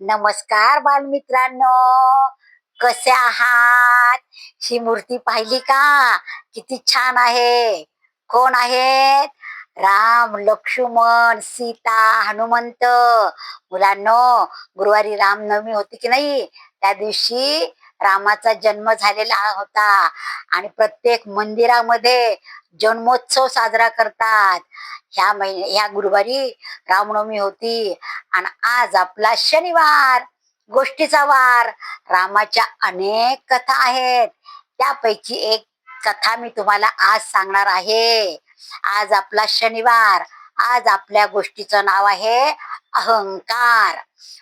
नमस्कार बालमित्रांनो, कसे आहात? ही मूर्ती पाहिली का? किती छान आहे. कोण आहेत? राम, लक्ष्मण, सीता, हनुमंत. मुलांनो, गुरुवारी रामनवमी होती की नाही? त्या दिवशी रामाचा जन्म झालेला होता आणि प्रत्येक मंदिरामध्ये जन्मोत्सव साजरा करतात. ह्या गुरुवारी रामनवमी होती आणि आज आपला शनिवार, गोष्टीचा वार. रामाच्या अनेक कथा आहेत, त्यापैकी एक कथा मी तुम्हाला आज सांगणार आहे. आज आपला शनिवार. आज आपल्या गोष्टीचं नाव आहे अहंकार.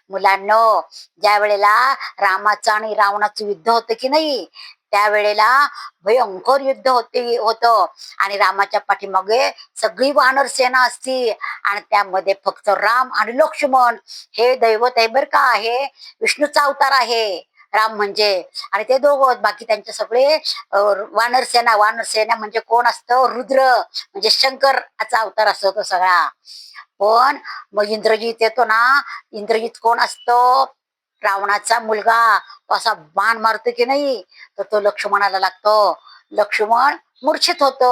मुलांनो, ज्या वेळेला रामाचं आणि रावणाचं युद्ध होतं की नाही, त्यावेळेला भयंकर युद्ध होतं आणि रामाच्या पाठीमागे सगळी वानर सेना असती आणि त्यामध्ये फक्त राम आणि लक्ष्मण हे दैवत आहे बर का. हे विष्णूचा अवतार आहे राम म्हणजे. आणि ते दोघं बाकी त्यांचे सगळे वानर सेना म्हणजे कोण असतं? रुद्र म्हणजे शंकराचा अवतार असतो तो सगळा. पण मग इंद्रजित येतो ना. इंद्रजित कोण असतो? रावणाचा मुलगा. तो असा बाण मारतो की नाही, तर तो लक्ष्मणाला लागतो. लक्ष्मण मूर्छित होतो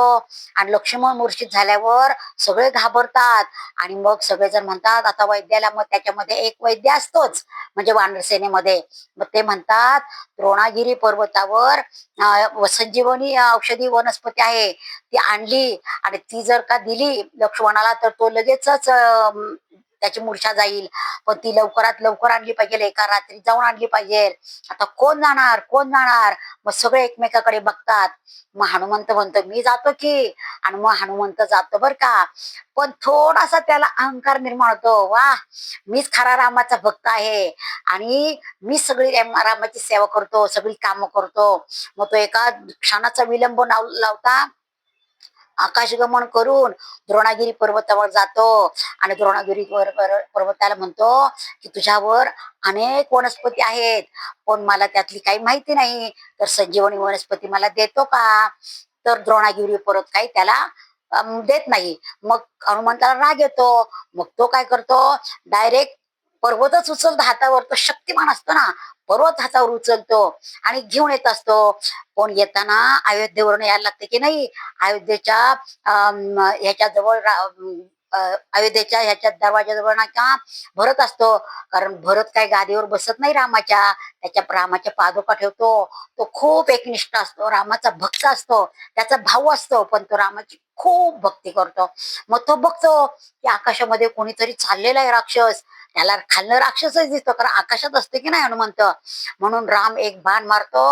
आणि लक्ष्मण मूर्छित झाल्यावर सगळे घाबरतात आणि मग सगळेजण म्हणतात आता वैद्याला. मग त्याच्यामध्ये एक वैद्य असतोच म्हणजे वानर सेनेमध्ये. मग ते म्हणतात द्रोणागिरी पर्वतावर संजीवनी औषधी वनस्पती आहे, ती आणली आणि ती जर का दिली लक्ष्मणाला तर तो लगेचच त्याची मूर्छा जाईल. पण ती लवकरात लवकर आणली पाहिजे, एका रात्री जाऊन आणली पाहिजे. आता कोण जाणार, कोण जाणार? मग सगळे एकमेकाकडे बघतात. मग हनुमंत म्हणतो मी जातो की. आणि मग हनुमंत जातो बर का. पण थोडासा त्याला अहंकार निर्माण होतो. वा, मीच खरा रामाचा भक्त आहे आणि मी सगळी रामाची सेवा करतो, सगळी कामं करतो. मग तो एका क्षणाचा विलंब लावता आकाशगमन करून द्रोणागिरी पर्वतावर जातो आणि द्रोणागिरी पर्वताला म्हणतो की तुझ्यावर अनेक वनस्पती आहेत, पण मला त्यातली काही माहिती नाही, तर संजीवनी वनस्पती मला देतो का? तर द्रोणागिरी पर्वत काही त्याला देत नाही. मग हनुमंताला राग येतो. मग तो काय करतो? डायरेक्ट पर्वतच उचलतो हातावर. तो शक्तिमान असतो ना, पर्वत हातावर उचलतो आणि घेऊन येत असतो. पण येताना अयोध्येवरून यायला लागते की नाही. अयोध्येच्या ह्याच्याजवळ अयोध्येच्या ह्याच्या दरवाजाजवळ ना का भरत असतो. कारण भरत काय गादीवर बसत नाही रामाच्या, त्याच्या रामाच्या पादुका ठेवतो. तो खूप एकनिष्ठ असतो, रामाचा भक्त असतो, त्याचा भाऊ असतो, पण तो रामाची खूप भक्ती करतो. मग तो बघतो की आकाशामध्ये कोणीतरी चाललेला आहे राक्षस. त्याला खाल्लं राक्षसच दिसतो, कारण आकाशात असते की नाही हनुमंत. म्हणून राम एक बाण मारतो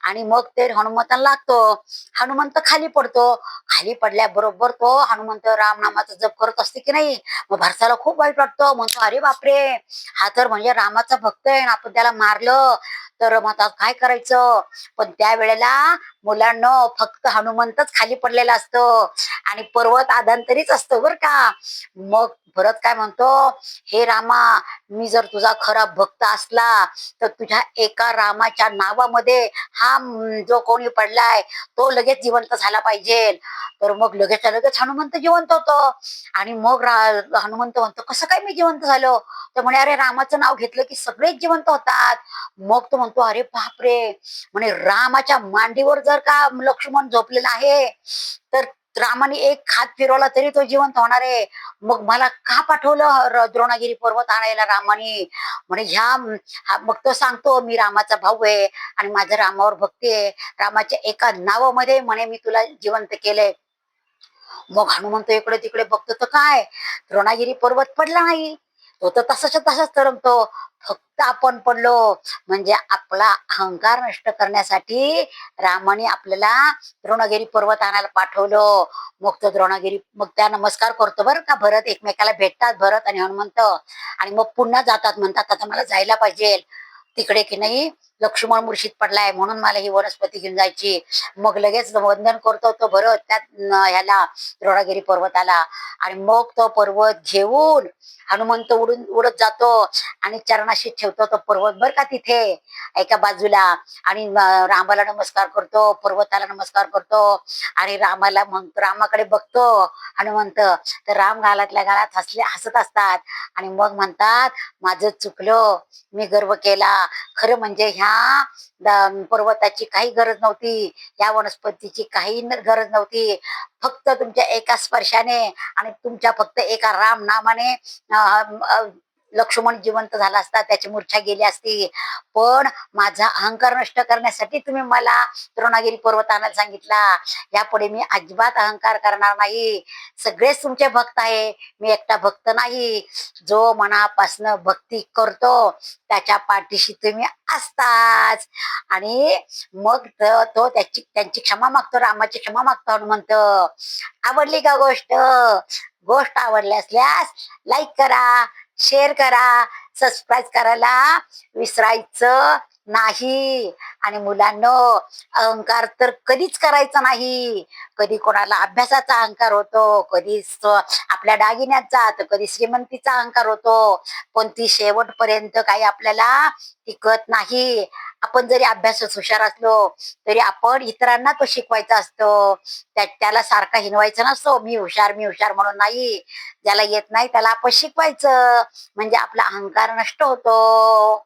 आणि मग ते हनुमंताला लागतो. हनुमंत खाली पडतो. खाली पडल्याबरोबर तो हनुमंत राम नामाचा जप करत असते की नाही. मग भरताला खूप वाईट वाटतं. म्हणतो अरे बापरे, हा तर म्हणजे रामाचा भक्त आहे, आपण त्याला मारलं तर मग आता काय करायचं? पण त्या वेळेला मुलांना फक्त हनुमंतच खाली पडलेला असतो आणि पर्वत आधांतरीच असतो बर का. मग भरत काय म्हणतो, हे रामा, मी जर तुझा खरा भक्त असला तर तुझ्या एका रामाच्या नावामध्ये हा जो कोणी पडलाय तो लगेच जिवंत झाला पाहिजे. तर मग लगेच लगेच हनुमंत जिवंत होतो. आणि मग हनुमंत म्हणतो कसं काय मी जिवंत झालो? तर म्हणे अरे रामाचं नाव घेतलं की सगळेच जिवंत होतात. मग तो म्हणतो अरे बापरे, म्हणे रामाच्या मांडीवर जर का लक्ष्मण झोपलेला आहे तर रामाने एक हात फिरवला तरी तो जिवंत होणार आहे. मग मला का पाठवलं द्रोणागिरी पर्वत आणायला रामाने? म्हणे मग तो सांगतो मी रामाचा भाऊ आहे आणि माझं रामावर भक्ती आहे, रामाच्या एका नावामध्ये म्हणे मी तुला जिवंत केलंय. मग हनुमंत इकडे तिकडे बघतो तर काय द्रोणागिरी पर्वत पडला नाही, तो तर तसाच्या तसाच तरंगतो. फक्त आपण पडलो. म्हणजे आपला अहंकार नष्ट करण्यासाठी रामाने आपल्याला द्रोणागिरी पर्वत आणायला पाठवलं. मग तो द्रोणागिरी, मग त्या नमस्कार करतो बरं का. भरत एकमेकाला भेटतात, भरत आणि हनुमंत, आणि मग पुन्हा जातात. म्हणतात आता मला जायला पाहिजे तिकडे की नाही, लक्ष्मण मूर्छित पडलाय म्हणून मला ही वनस्पती घेऊन जायची. मग लगेच वंदन करतो तो भरत त्या ह्याला द्रोणागिरी पर्वताला. आणि मग तो पर्वत घेऊन हनुमंत उडत जातो आणि चरणाशी ठेवतो तो पर्वत बर का तिथे एका बाजूला. आणि रामाला नमस्कार करतो, पर्वताला नमस्कार करतो आणि रामाला मग रामाकडे बघतो हनुमंत. तर राम गालातल्या गालात हसत असतात आणि मग म्हणतात माझं चुकलं, मी गर्व केला. खरं म्हणजे ह्या पर्वताची काही गरज नव्हती, या वनस्पतीची काही गरज नव्हती. फक्त तुमच्या एका स्पर्शाने आणि तुमच्या फक्त एका राम नामाने लक्ष्मण जिवंत झाला असता, त्याची मूर्छा गेली असती. पण माझा अहंकार नष्ट करण्यासाठी तुम्ही मला द्रोणागिरी पर्वत आणायला सांगितला. यापुढे मी अजिबात अहंकार करणार नाही. सगळेच तुमचे भक्त आहे, मी एकटा भक्त नाही. जो मनापासनं भक्ती करतो त्याच्या पाठीशी तुम्ही असताच. आणि मग तो त्यांची क्षमा मागतो, रामाची क्षमा मागतो आणि म्हणतो, आवडली का गोष्ट? गोष्ट आवडली असल्यास लाईक करा, शेअर करा, सबस्क्राईब करायला विसरायचं नाही. आणि मुलांनो, अहंकार तर कधीच करायचा नाही. कधी कोणाला अभ्यासाचा अहंकार होतो, कधी आपल्या दागिन्याचा, तर कधी श्रीमंतीचा अहंकार होतो. पण ती शेवटपर्यंत काही आपल्याला टिकत नाही. आपण जरी अभ्यासात हुशार असलो तरी आपण इतरांना तो शिकवायचा असतो. त्याला सारखा हिनवायचं नसतो, मी हुशार मी हुशार म्हणून नाही. ज्याला येत नाही त्याला आपण शिकवायचं, म्हणजे आपला अहंकार नष्ट होतो.